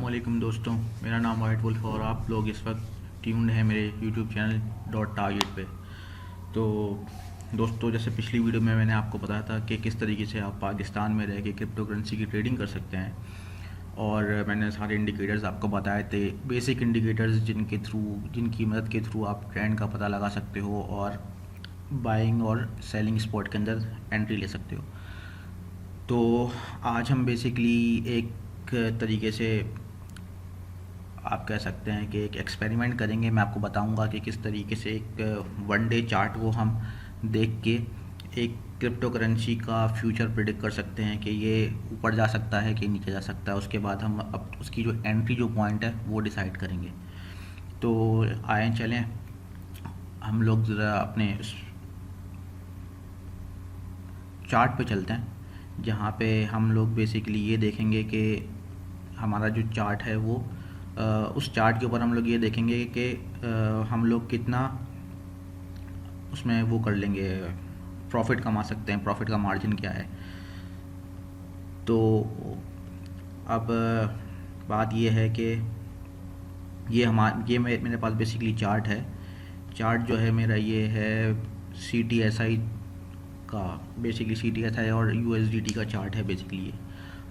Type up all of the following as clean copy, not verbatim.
अस्सलामुअलैकुम दोस्तों, मेरा नाम वाइट वुल्फ और आप लोग इस वक्त ट्यून्ड हैं मेरे यूट्यूब चैनल डॉट टारगेट पे। तो दोस्तों, जैसे पिछली वीडियो में मैंने आपको बताया था कि किस तरीके से आप पाकिस्तान में रह के क्रिप्टो करेंसी की ट्रेडिंग कर सकते हैं, और मैंने सारे इंडिकेटर्स आपको बताए थे, बेसिक इंडिकेटर्स जिनकी मदद के थ्रू आप ट्रेंड का पता लगा सकते हो और बाइंग और सेलिंग स्पॉट के अंदर एंट्री ले सकते हो। तो आज हम बेसिकली एक तरीके से आप कह सकते हैं कि एक एक्सपेरिमेंट करेंगे। मैं आपको बताऊंगा कि किस तरीके से एक वन डे चार्ट को हम देख के एक क्रिप्टो करेंसी का फ्यूचर प्रिडिक्ट कर सकते हैं कि ये ऊपर जा सकता है कि नीचे जा सकता है। उसके बाद हम अब उसकी जो एंट्री जो पॉइंट है वो डिसाइड करेंगे। तो आए चलें हम लोग ज़रा अपने चार्ट पे चलते हैं, जहाँ पे हम लोग बेसिकली ये देखेंगे कि हमारा जो चार्ट है वो उस चार्ट के ऊपर हम लोग ये देखेंगे कि हम लोग कितना उसमें वो कर लेंगे, प्रॉफिट कमा सकते हैं, प्रॉफिट का मार्जिन क्या है। तो अब बात ये है कि ये मेरे पास बेसिकली चार्ट है। चार्ट जो है मेरा ये है CTSI का, बेसिकली CTSI और USDT का चार्ट है बेसिकली ये।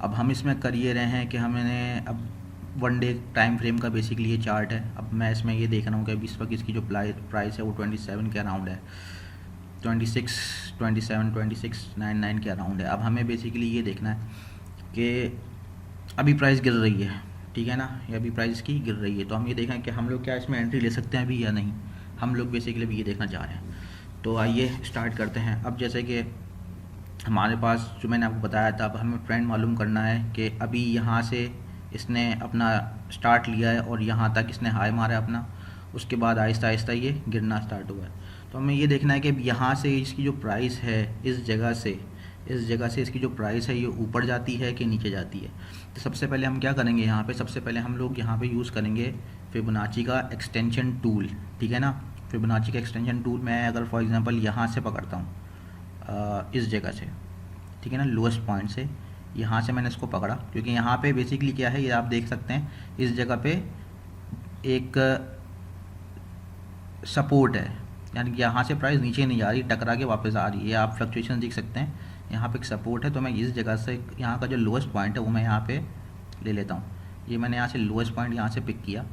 अब हम इसमें कर ये रहे हैं कि हमने अब वन डे टाइम फ्रेम का बेसिकली ये चार्ट है। अब मैं इसमें ये देख रहा हूँ कि अभी इस वक्त इसकी जो प्राइस है वो 27 के अराउंड है, 26 के अराउंड है। अब हमें बेसिकली ये देखना है कि अभी प्राइस गिर रही है, ठीक है ना, ये अभी प्राइस की गिर रही है। तो हम ये देखें कि हम लोग क्या इसमें एंट्री ले सकते हैं अभी या नहीं। हम लोग बेसिकली अभी ये देखना चाह रहे हैं। तो आइए स्टार्ट करते हैं। अब जैसे कि हमारे पास जो मैंने आपको बताया था, अब हमें ट्रेंड मालूम करना है कि अभी यहाँ से इसने अपना स्टार्ट लिया है और यहाँ तक इसने हाई मारा है अपना, उसके बाद आहिस्ता आहिस्ता ये गिरना स्टार्ट हुआ है। तो हमें ये देखना है कि यहाँ से इसकी जो प्राइस है इस जगह से इसकी जो प्राइस है ये ऊपर जाती है कि नीचे जाती है। तो सबसे पहले हम क्या करेंगे, यहाँ पे सबसे पहले हम लोग यहाँ पे यूज़ करेंगे फिबोनाची का एक्सटेंशन टूल, ठीक है ना। फिबोनाची का एक्सटेंशन टूल मैं अगर फॉर एग्जांपल यहाँ से पकड़ता हूँ, इस जगह से, ठीक है ना, लोएस्ट पॉइंट से यहाँ से मैंने इसको पकड़ा, क्योंकि यहाँ पे बेसिकली क्या है ये आप देख सकते हैं, इस जगह पे एक सपोर्ट है, यानी कि यहाँ से प्राइस नीचे नहीं जा रही, टकरा के वापस आ रही है। आप फ्लक्चुएशन देख सकते हैं, यहाँ पे एक सपोर्ट है। तो मैं इस जगह से यहाँ का जो लोएस्ट पॉइंट है वो मैं यहाँ पे ले लेता हूँ। ये मैंने यहाँ से लोएस्ट पॉइंट यहाँ से पिक किया,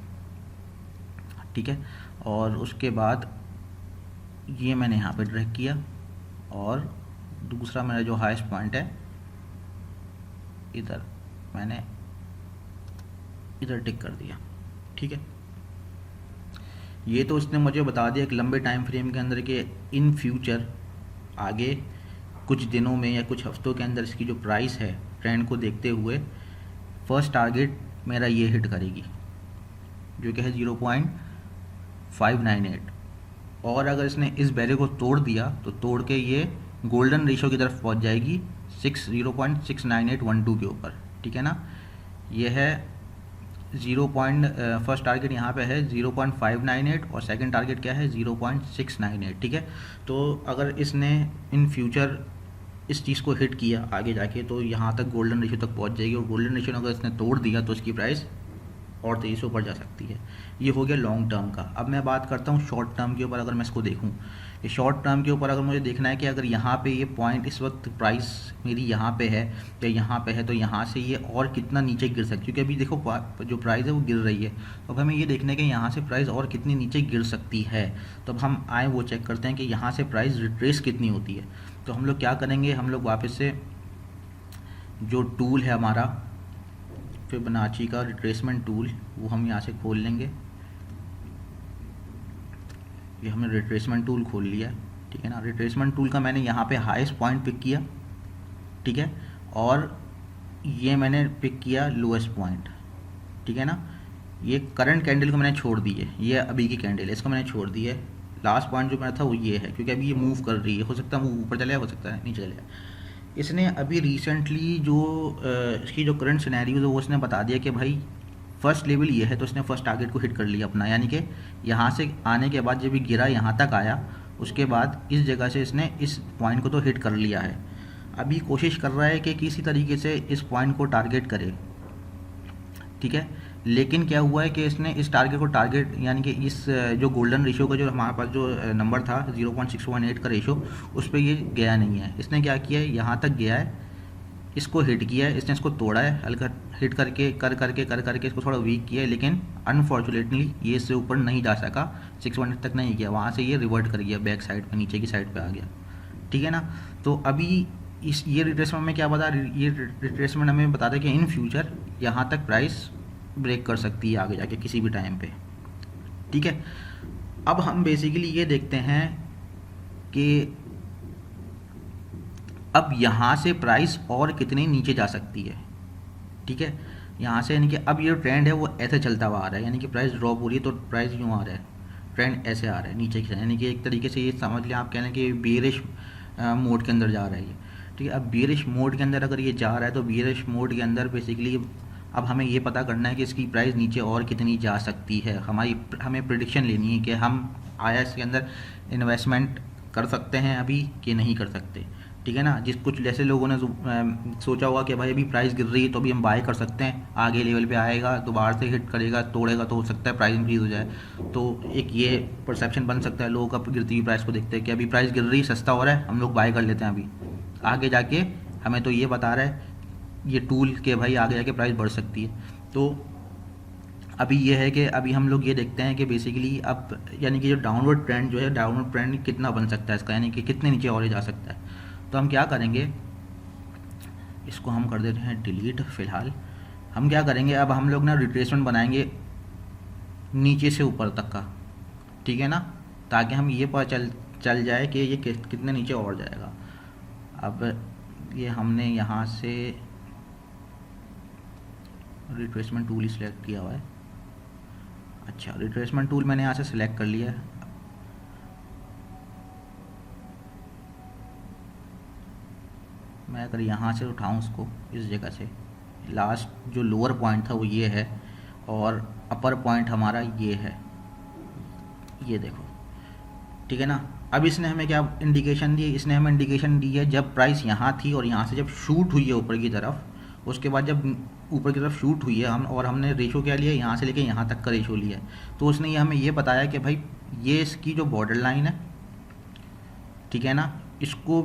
ठीक है, और उसके बाद ये मैंने यहाँ पे ड्रैग किया और दूसरा मेरा जो हाईएस्ट पॉइंट है इधर मैंने इधर टिक कर दिया, ठीक है। ये तो उसने मुझे बता दिया एक लंबे टाइम फ्रेम के अंदर के इन फ्यूचर आगे कुछ दिनों में या कुछ हफ्तों के अंदर इसकी जो प्राइस है ट्रेंड को देखते हुए फर्स्ट टारगेट मेरा ये हिट करेगी, जो कि है 0.598। और अगर इसने इस बैरियर को तोड़ दिया तो तोड़ के ये गोल्डन रेशियो की तरफ पहुंच जाएगी 0.69812 के ऊपर, ठीक है ना। ये है फर्स्ट टारगेट यहाँ पे है 0.598 और सेकंड टारगेट क्या है 0.698, ठीक है। तो अगर इसने इन फ्यूचर इस चीज़ को हिट किया आगे जाके तो यहाँ तक गोल्डन रेशियो तक पहुँच जाएगी, और गोल्डन रेशियो अगर इसने तोड़ दिया तो इसकी प्राइस और तेज़ी से ऊपर जा सकती है। ये हो गया लॉन्ग टर्म का। अब मैं बात करता हूँ शॉर्ट टर्म के ऊपर। अगर मैं इसको देखूँ, ये शॉर्ट टर्म के ऊपर अगर मुझे देखना है कि अगर यहाँ पे ये पॉइंट इस वक्त प्राइस मेरी यहाँ पे है या यहाँ पे है तो यहाँ से ये और कितना नीचे गिर सकती है, क्योंकि अभी देखो जो प्राइस है वो गिर रही है। तो अब हमें ये देखना है कि यहाँ से प्राइस और कितनी नीचे गिर सकती है। तो अब हम आए वो चेक करते हैं कि यहाँ से प्राइस रिट्रेस कितनी होती है। तो हम लोग क्या करेंगे, हम लोग वापस से जो टूल है हमारा फिबोनाची का रिट्रेसमेंट टूल वो हम यहाँ से खोल लेंगे। ये हमने रिट्रेसमेंट टूल खोल लिया, ठीक है ना। रिट्रेसमेंट टूल का मैंने यहाँ पे हाईएस्ट पॉइंट पिक किया, ठीक है, और ये मैंने पिक किया लोएस्ट पॉइंट, ठीक है ना। ये करंट कैंडल को मैंने छोड़ दी है, ये अभी की कैंडल है, इसको मैंने छोड़ दी है। लास्ट पॉइंट जो मेरा था वो ये है, क्योंकि अभी ये मूव कर रही है, हो सकता है मूव ऊपर चले, हो सकता है नीचे चले। इसने अभी रिसेंटली जो इसकी जो करंट सिनेरियो है वो इसने बता दिया कि भाई फर्स्ट लेवल ये है, तो इसने फर्स्ट टारगेट को हिट कर लिया अपना, यानी कि यहाँ से आने के बाद जब ये गिरा यहाँ तक आया उसके बाद इस जगह से इसने इस पॉइंट को तो हिट कर लिया है। अभी कोशिश कर रहा है कि किसी तरीके से इस पॉइंट को टारगेट करे, ठीक है, लेकिन क्या हुआ है कि इसने इस टारगेट को टारगेट यानी कि इस जो गोल्डन रेशियो का जो हमारे पास जो नंबर था 0.618 का रेशियो, उस पर ये गया नहीं है। इसने क्या किया है, यहाँ तक गया है, इसको हिट किया है, इसने इसको तोड़ा है हल्का, हिट करके कर करके इसको थोड़ा वीक किया है, लेकिन अनफॉर्चुनेटली ये इससे ऊपर नहीं जा सका, 618 तक नहीं गया, वहाँ से ये रिवर्ट कर गया बैक साइड पे, नीचे की साइड पे आ गया। ठीक है ना। तो अभी इस ये रिट्रेसमेंट में क्या बता, ये रिट्रेसमेंट हमें बताता है कि इन फ्यूचर यहाँ तक प्राइस ब्रेक कर सकती है आगे जाके किसी भी टाइम पे। ठीक है। अब हम बेसिकली ये देखते हैं कि अब यहाँ से प्राइस और कितनी नीचे जा सकती है। ठीक है। यहाँ से यानी कि अब ये ट्रेंड है वो ऐसे चलता हुआ आ रहा है, यानी कि प्राइस ड्रॉप हो रही है तो प्राइस यूँ आ रहा है, ट्रेंड ऐसे आ रहा है नीचे की साइड, यानी कि एक तरीके से ये समझ लें आप, कह लें कि बेरिश मोड के अंदर जा रहा है ये। ठीक है। अब बेरिश मोड के अंदर अगर ये जा रहा है तो बेरिश मोड के अंदर बेसिकली अब हमें ये पता करना है कि इसकी प्राइस नीचे और कितनी जा सकती है। हमें प्रिडिक्शन लेनी है कि हम आया इसके अंदर इन्वेस्टमेंट कर सकते हैं अभी कि नहीं कर सकते। ठीक है ना। जिस कुछ जैसे लोगों ने सोचा होगा कि भाई अभी प्राइस गिर रही है तो अभी हम बाय कर सकते हैं, आगे लेवल पे आएगा दोबारा से हिट करेगा तोड़ेगा तो हो सकता है प्राइस इंक्रीज़ हो जाए। तो एक ये परसेप्शन बन सकता है लोगों का, गिरती हुई प्राइस को देखते हैं कि अभी प्राइस गिर रही है, सस्ता हो रहा है, हम लोग बाय कर लेते हैं अभी। आगे जाके हमें तो ये बता रहा है ये टूल के भाई आगे जाके प्राइस बढ़ सकती है। तो अभी ये है कि अभी हम लोग ये देखते हैं कि बेसिकली अब यानी कि जो डाउनवर्ड ट्रेंड जो है, डाउनवर्ड ट्रेंड कितना बन सकता है इसका, यानी कि कितने नीचे और जा सकता है। तो हम क्या करेंगे, इसको हम कर देते हैं डिलीट फ़िलहाल। हम क्या करेंगे, अब हम लोग ना रिट्रेसमेंट बनाएंगे नीचे से ऊपर तक का। ठीक है ना, ताकि हम ये पता चल जाए कि ये कितने नीचे और जाएगा। अब ये हमने यहाँ से रिट्रेसमेंट टूल ही सिलेक्ट किया हुआ है। अच्छा, रिट्रेसमेंट टूल मैंने यहाँ से सिलेक्ट कर लिया है। मैं अगर यहाँ से उठाऊँ उसको इस जगह से, लास्ट जो लोअर पॉइंट था वो ये है और अपर पॉइंट हमारा ये है, ये देखो। ठीक है ना। अब इसने हमें क्या इंडिकेशन दी, इसने हमें इंडिकेशन दी है जब प्राइस यहाँ थी और यहाँ से जब शूट हुई है ऊपर की तरफ, उसके बाद जब ऊपर की तरफ शूट हुई है हमने रेशो क्या लिया, यहाँ से लेके यहाँ तक का रेशो लिया है। तो उसने ये हमें ये बताया कि भाई ये इसकी जो बॉर्डर लाइन है, ठीक है ना, इसको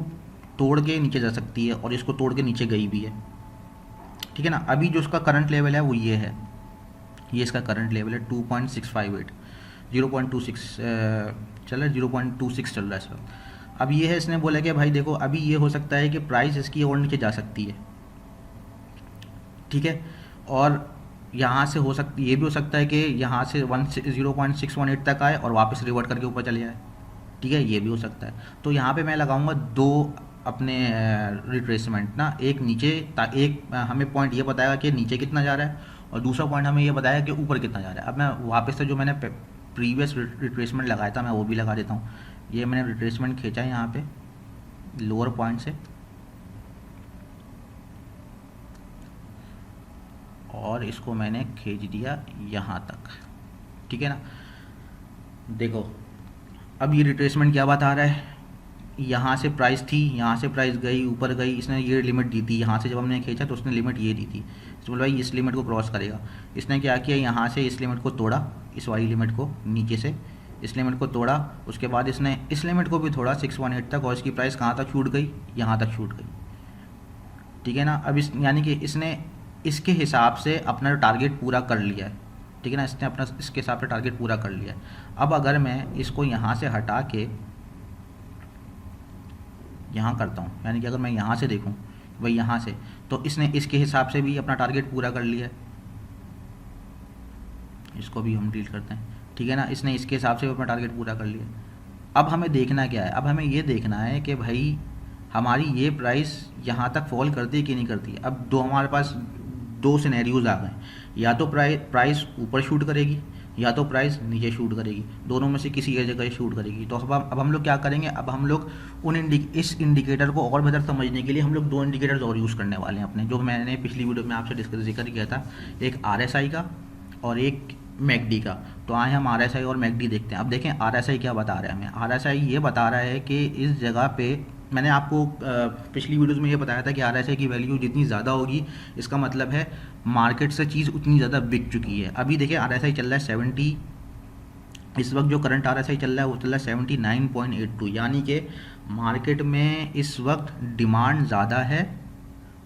तोड़ के नीचे जा सकती है और इसको तोड़ के नीचे गई भी है। ठीक है ना। अभी जो उसका करंट लेवल है वो ये है, ये इसका करंट लेवल है 2.658, 0.26 चल रहा है, 0.26 चल रहा है इस वक्त। अब ये है, इसने बोला कि भाई देखो अभी ये हो सकता है कि प्राइस इसकी और नीचे जा सकती है। ठीक है। और यहाँ से हो सकती, ये भी हो सकता है कि यहाँ से 0.618 तक आए और वापस रिवर्ट करके ऊपर चले जाए। ठीक है, ये भी हो सकता है। तो यहाँ पे मैं लगाऊंगा दो अपने रिट्रेसमेंट ना, एक नीचे, एक हमें पॉइंट ये बताएगा कि नीचे कितना जा रहा है और दूसरा पॉइंट हमें ये बताया कि ऊपर कितना जा रहा है। अब मैं वापस से जो मैंने प्रीवियस रिट्रेसमेंट लगाया था मैं वो भी लगा देता हूँ। ये मैंने रिट्रेसमेंट खींचा है यहाँ पे लोअर पॉइंट से और इसको मैंने खींच दिया यहाँ तक। ठीक है ना। देखो अब ये रिट्रेसमेंट क्या बता रहा है, यहाँ से प्राइस थी, यहाँ से प्राइस गई ऊपर गई, इसने ये लिमिट दी थी, यहाँ से जब हमने खींचा तो उसने लिमिट ये दी थी, तो बोला भाई इस लिमिट को क्रॉस करेगा। इसने क्या किया, यहाँ से इस लिमिट को तोड़ा, इस वाली लिमिट को नीचे से इस लिमिट को तोड़ा, उसके बाद इसने इस लिमिट को भी तोड़ा 618 तक और इसकी प्राइस कहाँ तक छूट गई, यहाँ तक छूट गई। ठीक है ना। अब इस यानी कि इसने इसके हिसाब से अपना टारगेट पूरा कर लिया है। ठीक है ना, इसने अपना इसके हिसाब से टारगेट पूरा कर लिया है। अब अगर मैं इसको यहाँ से हटा के यहाँ करता हूँ, यानी कि अगर मैं यहाँ से देखूँ भाई यहाँ से, तो इसने इसके हिसाब से भी अपना टारगेट पूरा कर लिया है। इसको भी हम डिलीट करते हैं। ठीक है ना, इसने इसके हिसाब से भी अपना टारगेट पूरा कर लिया। अब हमें देखना क्या है, अब हमें ये देखना है कि भाई हमारी ये प्राइस यहाँ तक फॉल करती है कि नहीं करती है। अब हमारे पास दो सिनेरियोज आ गए, या तो प्राइस ऊपर शूट करेगी या तो प्राइस नीचे शूट करेगी, दोनों में से किसी एक जगह शूट करेगी। तो अब हम लोग क्या करेंगे, अब हम लोग इस इंडिकेटर को और बेहतर समझने के लिए हम लोग दो इंडिकेटर्स और यूज़ करने वाले हैं अपने, जो मैंने पिछली वीडियो में आपसे जिक्र किया था, एक RSI का और एक मैकडी का। तो आए हम RSI और मैकडी देखते हैं। अब देखें RSI क्या बता रहा है हमें। RSI ये बता रहा है कि इस जगह पे मैंने आपको पिछली वीडियोज़ में ये बताया था कि RSI की वैल्यू जितनी ज़्यादा होगी इसका मतलब है मार्केट से चीज़ उतनी ज़्यादा बिक चुकी है। अभी देखिए RSI चल रहा है 70, इस वक्त जो करंट RSI चल रहा है वो चल रहा है 79.82, यानी कि मार्केट में इस वक्त डिमांड ज़्यादा है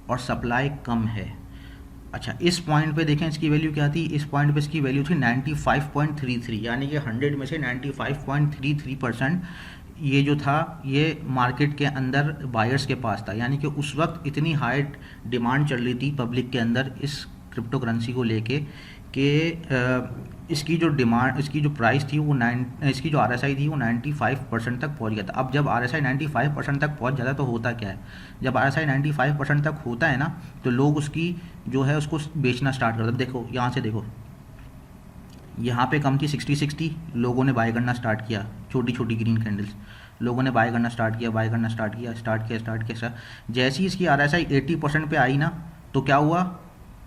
और सप्लाई कम है। अच्छा, इस पॉइंट पे देखें इसकी वैल्यू क्या थी, इस पॉइंट पे इसकी वैल्यू थी 95.33, यानी कि 100 में से 95.33% ये जो था ये मार्केट के अंदर बायर्स के पास था। यानी कि उस वक्त इतनी हाई डिमांड चल रही थी पब्लिक के अंदर इस क्रिप्टो करेंसी को लेके कि इसकी जो डिमांड, इसकी जो प्राइस थी वो इसकी जो RSI थी वो 95% तक पहुंच गया था। अब जब RSI 95% तक पहुंच जाता है तो होता क्या है, जब RSI 95% तक होता है ना तो लोग उसकी जो है उसको बेचना स्टार्ट कर देते। देखो यहाँ से देखो, यहाँ पे कम थी 60 लोगों ने बाय करना स्टार्ट किया, छोटी छोटी ग्रीन कैंडल्स, लोगों ने बाय करना स्टार्ट किया। जैसे ही इसकी RSI 80% पे आई ना तो क्या हुआ,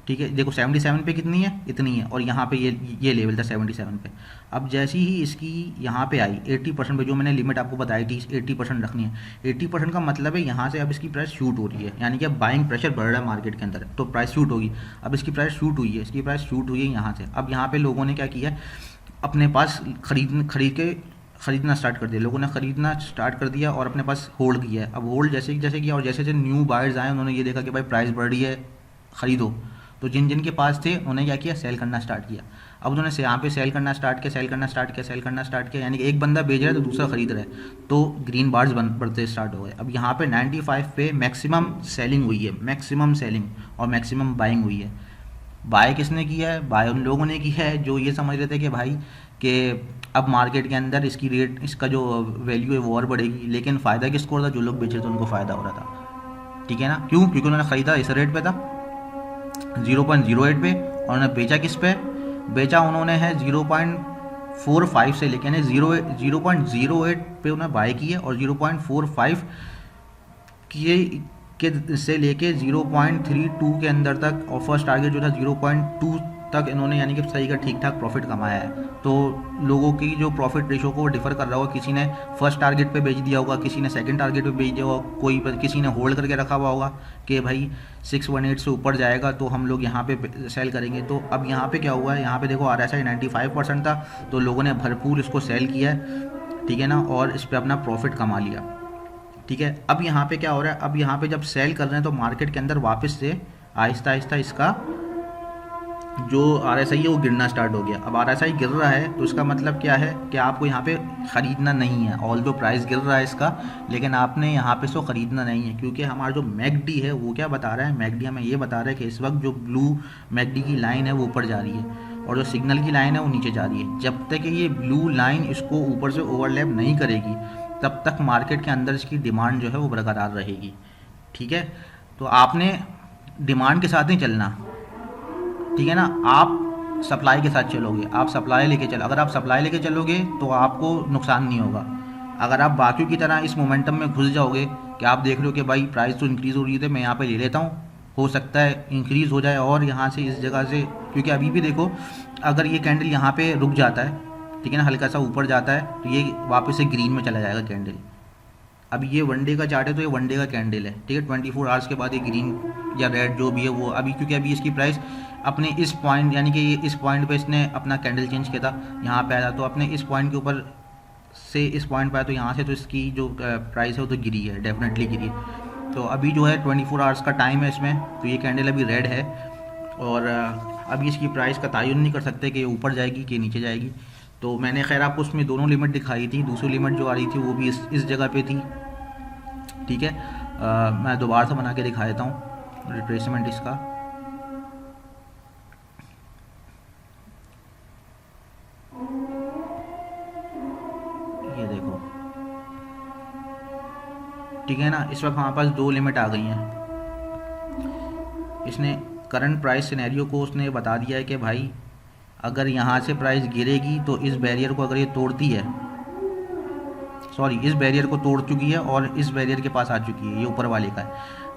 ठीक है, देखो 77 पे कितनी है, इतनी है, और यहाँ पे ये लेवल था 77 पे। अब जैसी ही इसकी यहाँ पे आई 80% पे, जो मैंने लिमिट आपको बताई थी 80% रखनी है, 80% का मतलब है यहाँ से अब इसकी प्राइस शूट हो रही है, यानी कि अब बाइंग प्रेशर बढ़ रहा है मार्केट के अंदर, तो प्राइस शूट होगी। अब इसकी प्राइस शूट हुई है, यहाँ से। अब यहाँ पे लोगों ने क्या किया, अपने पास खरीदना स्टार्ट कर दिया, लोगों ने खरीदना स्टार्ट कर दिया और अपने पास होल्ड किया है। अब होल्ड जैसे किया और जैसे न्यू बायर्स आए उन्होंने ये देखा कि भाई प्राइस बढ़ रही है, खरीदो, तो जिन जिन के पास थे उन्होंने क्या किया, सेल करना स्टार्ट किया। अब उन्होंने यहाँ पे सेल करना स्टार्ट किया, यानी कि एक बंदा बेच रहा है तो दूसरा खरीद रहा है, तो ग्रीन बार्स बढ़ते स्टार्ट हो गए। अब यहाँ पे 95 पे मैक्सिमम सेलिंग हुई है, मैक्सिमम सेलिंग और मैक्सिमम बाइंग हुई है। बाय किसने किया है, बाय उन लोगों ने किया है जो ये समझ रहे थे कि भाई कि अब मार्केट के अंदर इसकी रेट, इसका जो वैल्यू है वो और बढ़ेगी, लेकिन फ़ायदा किसको हो रहा था, जो लोग बेच रहे थे उनको फ़ायदा हो रहा था, ठीक है ना। क्यों, क्योंकि उन्होंने ख़रीदा इस रेट पे था 0.08 पे, और उन्होंने बेचा किस पे, बेचा उन्होंने है 0.45 से लेके 0.08 पे उन्होंने बाय किया, और 0.45 के से लेके 0.32 के अंदर तक, और फर्स्ट टारगेट जो था 0.2 तक इन्होंने यानी कि सही का ठीक ठाक प्रॉफिट कमाया है। तो लोगों की जो प्रॉफिट रेशो को डिफर कर रहा होगा, किसी ने फर्स्ट टारगेट पे बेच दिया होगा, किसी ने सेकंड टारगेट पे बेच दिया होगा, किसी ने होल्ड करके रखा हुआ होगा कि भाई 618 से ऊपर जाएगा तो हम लोग यहाँ पे सेल करेंगे। तो अब यहाँ पे क्या हुआ है, यहाँ पे देखो RSI 95% था तो लोगों ने भरपूर इसको सेल किया है, ठीक है ना, और इस पर अपना प्रॉफिट कमा लिया, ठीक है। अब यहाँ पे क्या हो रहा है, अब यहाँ पे जब सेल कर रहे हैं तो मार्केट के अंदर वापस से आहिस्ता आहिस्ता इसका जो RSI है वो गिरना स्टार्ट हो गया। अब RSI गिर रहा है तो इसका मतलब क्या है कि आपको यहाँ पे ख़रीदना नहीं है, ऑल जो प्राइस गिर रहा है इसका, लेकिन आपने यहाँ पे इसको ख़रीदना नहीं है, क्योंकि हमारा जो MACD है वो क्या बता रहा है, MACD हमें ये बता रहा है कि इस वक्त जो ब्लू MACD की लाइन है वो ऊपर जा रही है और जो सिग्नल की लाइन है वो नीचे जा रही है। जब तक ये ब्लू लाइन इसको ऊपर से ओवरलैप नहीं करेगी तब तक मार्केट के अंदर इसकी डिमांड जो है वो बरकरार रहेगी, ठीक है। तो आपने डिमांड के साथ नहीं चलना, ठीक है ना, आप सप्लाई के साथ चलोगे, आप सप्लाई लेके चलो, अगर आप सप्लाई लेके चलोगे तो आपको नुकसान नहीं होगा। अगर आप बाकियों की तरह इस मोमेंटम में घुस जाओगे कि आप देख रहे हो कि भाई प्राइस तो इंक्रीज़ हो रही है, मैं यहाँ पे ले लेता हूँ, हो सकता है इंक्रीज़ हो जाए और यहाँ से इस जगह से, क्योंकि अभी भी देखो अगर ये कैंडल यहाँ पे रुक जाता है, ठीक है ना, हल्का सा ऊपर जाता है तो ये वापस से ग्रीन में चला जाएगा कैंडल। अब ये वनडे का चार्ट है तो ये वनडे का कैंडल है, ठीक है, 24 आवर्स के बाद ये ग्रीन या रेड जो भी है वो अभी, क्योंकि अभी इसकी प्राइस अपने इस पॉइंट यानी कि इस पॉइंट पे इसने अपना कैंडल चेंज किया था, यहाँ पे आया तो अपने इस पॉइंट के ऊपर से इस पॉइंट पे आया तो यहाँ से तो इसकी जो प्राइस है वो तो गिरी है, डेफिनेटली गिरी है। तो अभी जो है 24 आवर्स का टाइम है इसमें, तो ये कैंडल अभी रेड है और अभी इसकी प्राइस का तयन नहीं कर सकते कि ऊपर जाएगी कि नीचे जाएगी। तो मैंने खैर आपको उसमें दोनों लिमिट दिखाई थी, दूसरी लिमिट जो आ रही थी वो भी इस जगह पे थी, ठीक है। मैं दोबारा से बना के दिखा देता हूँ रिट्रेसमेंट इसका। ये देखो, ठीक है ना, इस वक्त हमारे पास दो लिमिट आ गई हैं। इसने करंट प्राइस सिनेरियो को उसने बता दिया है कि भाई अगर यहाँ से प्राइस गिरेगी तो इस बैरियर को अगर ये तोड़ती है, सॉरी इस बैरियर को तोड़ चुकी है और इस बैरियर के पास आ चुकी है, ये ऊपर वाले का है,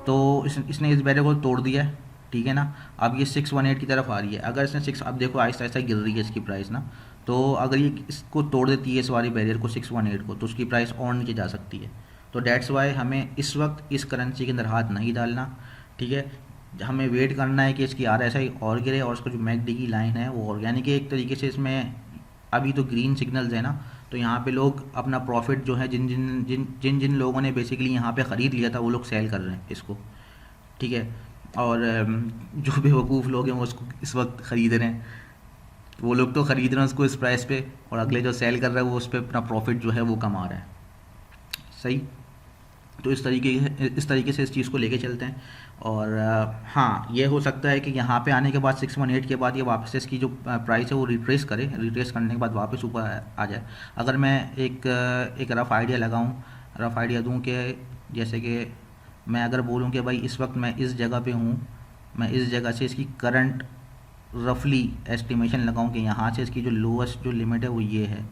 तो इसने इस बैरियर को तोड़ दिया है, ठीक है ना। अब ये 618 की तरफ आ रही है, अगर इसने अब देखो आहिस्ता आहिस्ता गिर रही है इसकी प्राइस ना, तो अगर ये इसको तोड़ देती है इस वाली बैरियर को 618 को, तो उसकी प्राइस और नीचे जा सकती है। तो डेट्स वाई हमें इस वक्त इस करेंसी के अंदर हाथ नहीं डालना, ठीक है। हमें वेट करना है कि इसकी RSI और गिरे और उसका जो मैकडी की लाइन है वो और, यानी कि एक तरीके से इसमें अभी तो ग्रीन सिग्नल्स है ना, तो यहाँ पे लोग अपना प्रॉफिट जो है जिन जिन जिन जिन जिन लोगों ने बेसिकली यहाँ पे ख़रीद लिया था वो लोग सेल कर रहे हैं इसको, ठीक है। और जो बेवकूफ़ लोग हैं वो उसको इस वक्त ख़रीद रहे हैं, वो लोग तो ख़रीद रहे हैं उसको इस प्राइस पे, और अगले जो सेल कर रहा है वो उस पर अपना प्रॉफिट जो है वो कमा रहा है, सही। तो इस तरीके से इस चीज़ को लेके चलते हैं। और हाँ, ये हो सकता है कि यहाँ पे आने के बाद 618 के बाद ये वापस से इसकी जो प्राइस है वो रिट्रेस करे, रिट्रेस करने के बाद वापस ऊपर आ जाए। अगर मैं एक रफ़ आइडिया लगाऊँ, रफ़ आइडिया दूँ कि जैसे कि मैं अगर बोलूँ कि भाई इस वक्त मैं इस जगह पे हूँ, मैं इस जगह से इसकी करंट रफली एस्टिमेशन लगाऊं कि यहाँ से इसकी जो लोएस्ट जो लिमिट है वो ये है,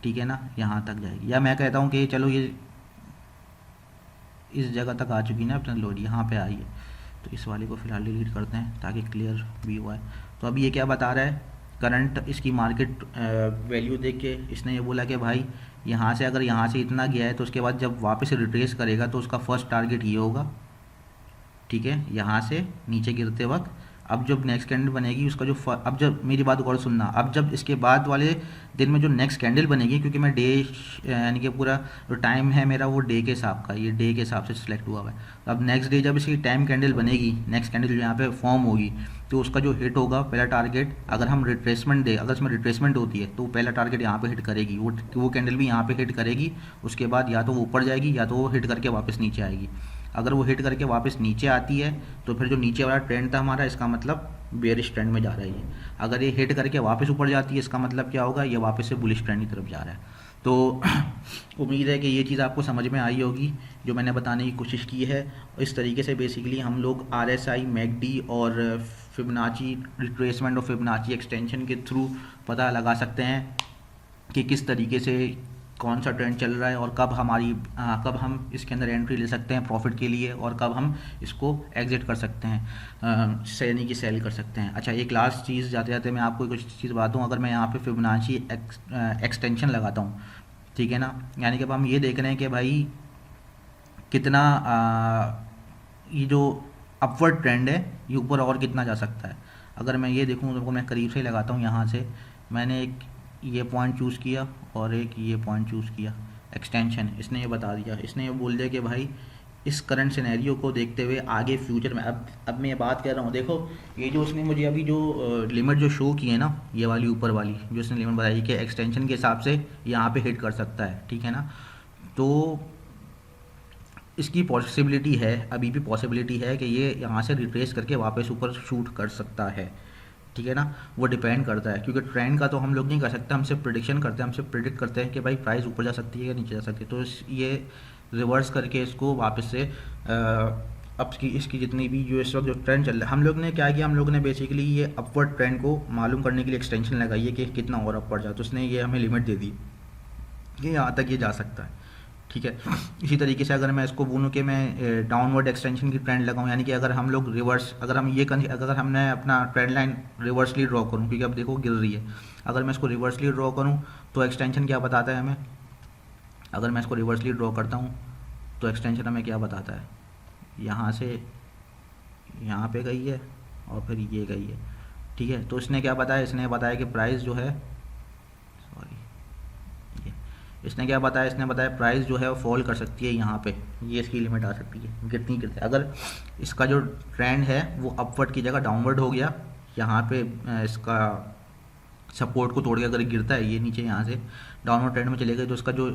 ठीक है ना, यहाँ तक जाएगी। या मैं कहता हूँ कि चलो ये इस जगह तक आ चुकी ना अपना लोड, यहाँ पे आई है, तो इस वाले को फ़िलहाल डिलीट करते हैं ताकि क्लियर भी हुआ है। तो अभी ये क्या बता रहा है, करंट इसकी मार्केट वैल्यू देख के इसने ये बोला कि भाई यहाँ से अगर यहाँ से इतना गया है तो उसके बाद जब वापस रिट्रेस करेगा तो उसका फर्स्ट टारगेट ये होगा, ठीक है, यहाँ से नीचे गिरते वक्त। अब जब नेक्स्ट कैंडल बनेगी उसका जो अब जब मेरी बात गौर सुनना, अब जब इसके बाद वाले दिन में जो नेक्स्ट कैंडल बनेगी, क्योंकि मैं डे यानी कि पूरा जो टाइम है मेरा वो डे के हिसाब का, ये डे के हिसाब से सिलेक्ट हुआ हुआ है। तो अब नेक्स्ट डे जब इसकी टाइम कैंडल बनेगी, नेक्स्ट कैंडल जो यहाँ पे फॉर्म होगी, तो उसका जो हिट होगा पहला टारगेट, अगर हम रिट्रेसमेंट दे, अगर इसमें रिट्रेसमेंट होती है तो पहला टारगेट यहाँ पे हिट करेगी, वो कैंडल भी यहाँ पे हिट करेगी। उसके बाद या तो वो ऊपर जाएगी या तो वो हिट करके वापस नीचे आएगी। अगर वो हिट करके वापस नीचे आती है तो फिर जो नीचे वाला ट्रेंड था हमारा, इसका मतलब बेरिश ट्रेंड में जा रही है। अगर ये हिट करके वापस ऊपर जाती है इसका मतलब क्या होगा, ये वापस से बुलिश ट्रेंड की तरफ जा रहा है। तो उम्मीद है कि ये चीज़ आपको समझ में आई होगी जो मैंने बताने की कोशिश की है। इस तरीके से बेसिकली हम लोग RSI, मैकडी और फिबोनाची रिट्रेसमेंट और फिबोनाची एक्सटेंशन के थ्रू पता लगा सकते हैं कि किस तरीके से कौन सा ट्रेंड चल रहा है और कब कब हम इसके अंदर एंट्री ले सकते हैं प्रॉफिट के लिए और कब हम इसको एग्जिट कर सकते हैं, यानी कि सेल कर सकते हैं। अच्छा, एक लास्ट चीज़ जाते जाते मैं आपको कुछ चीज़ बताता हूँ। अगर मैं यहाँ पे फिबोनाची एक्सटेंशन लगाता हूँ, ठीक है ना, यानी कि अब हम ये देख रहे हैं कि भाई कितना ये जो अपवर्ड ट्रेंड है ये ऊपर और कितना जा सकता है। अगर मैं ये देखूँ तो मैं करीब से ही लगाता हूँ, यहाँ से मैंने एक ये पॉइंट चूज़ किया और एक ये पॉइंट चूज़ किया एक्सटेंशन, इसने ये बता दिया, इसने ये बोल दिया कि भाई इस करंट सिनेरियो को देखते हुए आगे फ्यूचर में अब मैं ये बात कर रहा हूँ, देखो ये जो उसने मुझे अभी जो लिमिट जो शो की है ना, ये वाली ऊपर वाली जो उसने लिमिट बताई कि एक्सटेंशन के हिसाब से यहाँ पे हिट कर सकता है, ठीक है ना, तो इसकी पॉसिबिलिटी है, अभी भी पॉसिबिलिटी है कि ये यहाँ से रिट्रेस करके वापस ऊपर शूट कर सकता है, ठीक है ना। वो डिपेंड करता है क्योंकि ट्रेंड का तो हम लोग नहीं कर सकते, हम सिर्फ प्रिडिक्शन करते हैं, हम सिर्फ प्रिडिक्ट करते हैं कि भाई प्राइस ऊपर जा सकती है या नीचे जा सकती है। तो ये रिवर्स करके इसको वापस से अब इसकी जितनी भी जो इस वक्त जो ट्रेंड चल रहा है, हम लोग ने क्या किया, हम लोग ने बेसिकली ये अपवर्ड ट्रेंड को मालूम करने के लिए एक्सटेंशन लगाई है कि कितना और अपवर्ड जाए, तो उसने ये हमें लिमिट दे दी कि यहाँ तक ये जा सकता है, ठीक है। इसी तरीके से अगर मैं इसको बोलूँ कि मैं डाउनवर्ड एक्सटेंशन की ट्रेंड लगाऊँ, यानी कि अगर हम लोग रिवर्स, अगर हमने अपना ट्रेंड लाइन रिवर्सली ड्रॉ करूँ, क्योंकि अब देखो गिर रही है, अगर मैं इसको रिवर्सली ड्रॉ करूँ तो एक्सटेंशन क्या बताता है हमें, अगर मैं इसको रिवर्सली ड्रॉ करता हूँ तो एक्सटेंशन हमें क्या बताता है, यहाँ से यहाँ पे गई है और फिर ये गई है, ठीक है। तो इसने क्या बताया, इसने बताया कि प्राइस जो है, इसने क्या बताया, इसने बताया प्राइस जो है वो फॉल कर सकती है, यहाँ पे ये इसकी लिमिट आ सकती है, गिरती गिरते अगर इसका जो ट्रेंड है वो अपवर्ड की जगह डाउनवर्ड हो गया, यहाँ पे इसका सपोर्ट को तोड़ के अगर गिरता है ये नीचे यहाँ से डाउनवर्ड ट्रेंड में चले गए, तो उसका जो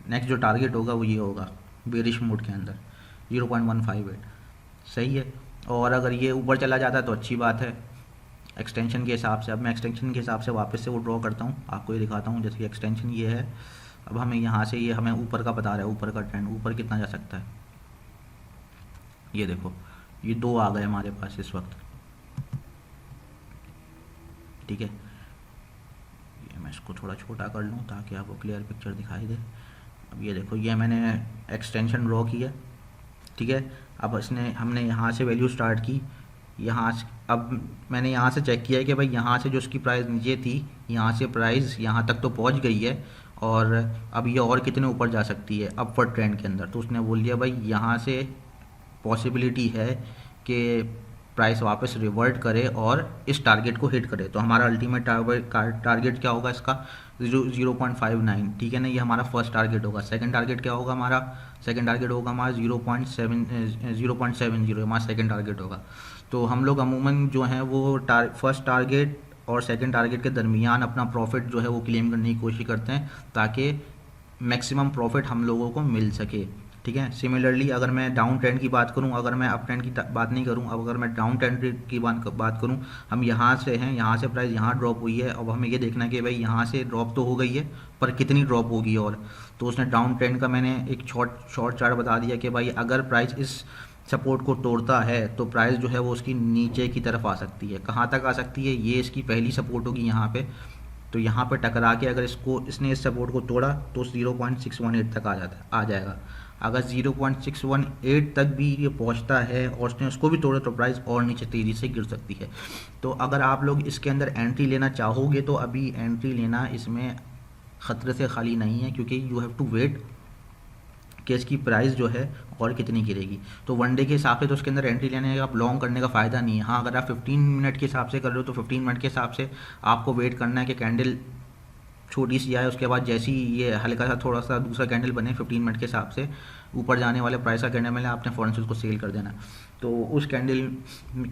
नेक्स्ट जो टारगेट होगा वो ये होगा बेरिश मोड के अंदर 0.158, सही है। और अगर ये ऊपर चला जाता है तो अच्छी बात है एक्सटेंशन के हिसाब से। अब मैं एक्सटेंशन के हिसाब से वापस से वो ड्रॉ करता हूँ, आपको ये दिखाता हूँ। जैसे कि एक्सटेंशन ये है, अब हमें यहाँ से ये हमें ऊपर का बता रहा है, ऊपर का ट्रेंड ऊपर कितना जा सकता है, ये देखो ये 2 आ गए हमारे पास इस वक्त, ठीक है। ये मैं इसको थोड़ा छोटा कर लूँ ताकि आपको क्लियर पिक्चर दिखाई दे। अब ये देखो ये मैंने एक्सटेंशन ड्रॉ किया, ठीक है। अब हमने यहाँ से वैल्यू स्टार्ट की, यहाँ से अब मैंने यहाँ से चेक किया है कि भाई यहाँ से जो उसकी प्राइस नीचे थी, यहाँ से प्राइस यहाँ तक तो पहुँच गई है और अब ये और कितने ऊपर जा सकती है अपवर्ड ट्रेंड के अंदर। तो उसने बोल दिया भाई यहाँ से पॉसिबिलिटी है कि प्राइस वापस रिवर्ट करे और इस टारगेट को हिट करे। तो हमारा अल्टीमेट टारगेट क्या होगा इसका 0.59, ठीक है ना, ये हमारा फर्स्ट टारगेट होगा। सेकंड टारगेट क्या होगा हमारा, सेकंड टारगेट होगा हमारा 0.70, हमारा सेकंड टारगेट होगा। तो हम लोग अमूमन जो है वो फर्स्ट टारगेट और सेकंड टारगेट के दरमियान अपना प्रॉफिट जो है वो क्लेम करने की कोशिश करते हैं ताकि मैक्सिमम प्रॉफिट हम लोगों को मिल सके, ठीक है। सिमिलरली अगर मैं डाउन ट्रेंड की बात करूं, अगर मैं अप ट्रेंड की बात नहीं करूं, अब अगर मैं डाउन ट्रेंड की बात करूं, हम यहाँ से हैं, यहाँ से प्राइस यहाँ ड्रॉप हुई है। अब हमें ये देखना है कि भाई यहाँ से ड्रॉप तो हो गई है पर कितनी ड्रॉप होगी। और तो उसने डाउन ट्रेंड का मैंने एक शॉर्ट चार्ट बता दिया कि भाई अगर प्राइस इस सपोर्ट को तोड़ता है तो प्राइस जो है वो उसकी नीचे की तरफ आ सकती है। कहाँ तक आ सकती है, ये इसकी पहली सपोर्ट होगी यहाँ पे। तो यहाँ पर टकरा के अगर इसने इस सपोर्ट को तोड़ा तो 0.618 तक आ जाएगा। अगर 0.618 तक भी ये पहुंचता है और उसने उसको भी तोड़ा तो प्राइस और नीचे तेज़ी से गिर सकती है। तो अगर आप लोग इसके अंदर एंट्री लेना चाहोगे तो अभी एंट्री लेना इसमें ख़तरे से खाली नहीं है, क्योंकि यू हैव टू वेट कि इसकी प्राइस जो है और कितनी गिरेगी। तो वन डे के हिसाब से तो उसके अंदर एंट्री लेने का आप लॉन्ग करने का फ़ायदा नहीं है। हाँ, अगर आप 15 मिनट के हिसाब से कर रहे हो तो 15 मिनट के हिसाब से आपको वेट करना है कि कैंडल छोटी सी आए, उसके बाद जैसी ये हल्का सा थोड़ा सा दूसरा कैंडल बने 15 मिनट के हिसाब से ऊपर जाने वाले प्राइस का कैंडल मिले, आपने फ़ौरन से उसको सेल कर देना। तो उस कैंडल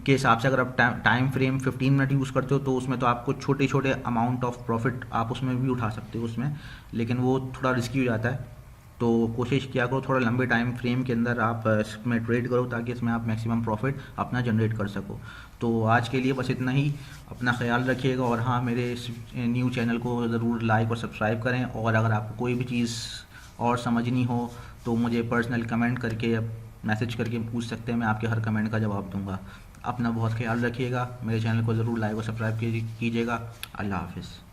के हिसाब से अगर आप टाइम फ्रेम 15 मिनट यूज़ करते हो तो उसमें तो आपको छोटे छोटे अमाउंट ऑफ प्रॉफिट आप उसमें भी उठा सकते हो उसमें, लेकिन वो थोड़ा रिस्की हो जाता है। तो कोशिश किया करो थोड़ा लंबे टाइम फ्रेम के अंदर आप इसमें ट्रेड करो ताकि इसमें आप मैक्सिमम प्रॉफिट अपना जनरेट कर सको। तो आज के लिए बस इतना ही, अपना ख्याल रखिएगा। और हाँ, मेरे इस न्यू चैनल को ज़रूर लाइक और सब्सक्राइब करें। और अगर आपको कोई भी चीज़ और समझनी हो तो मुझे पर्सनल कमेंट करके मैसेज करके पूछ सकते हैं, मैं आपके हर कमेंट का जवाब दूंगा। अपना बहुत ख्याल रखिएगा, मेरे चैनल को ज़रूर लाइक और सब्सक्राइब कीजिएगा। अल्लाह हाफ़िज़।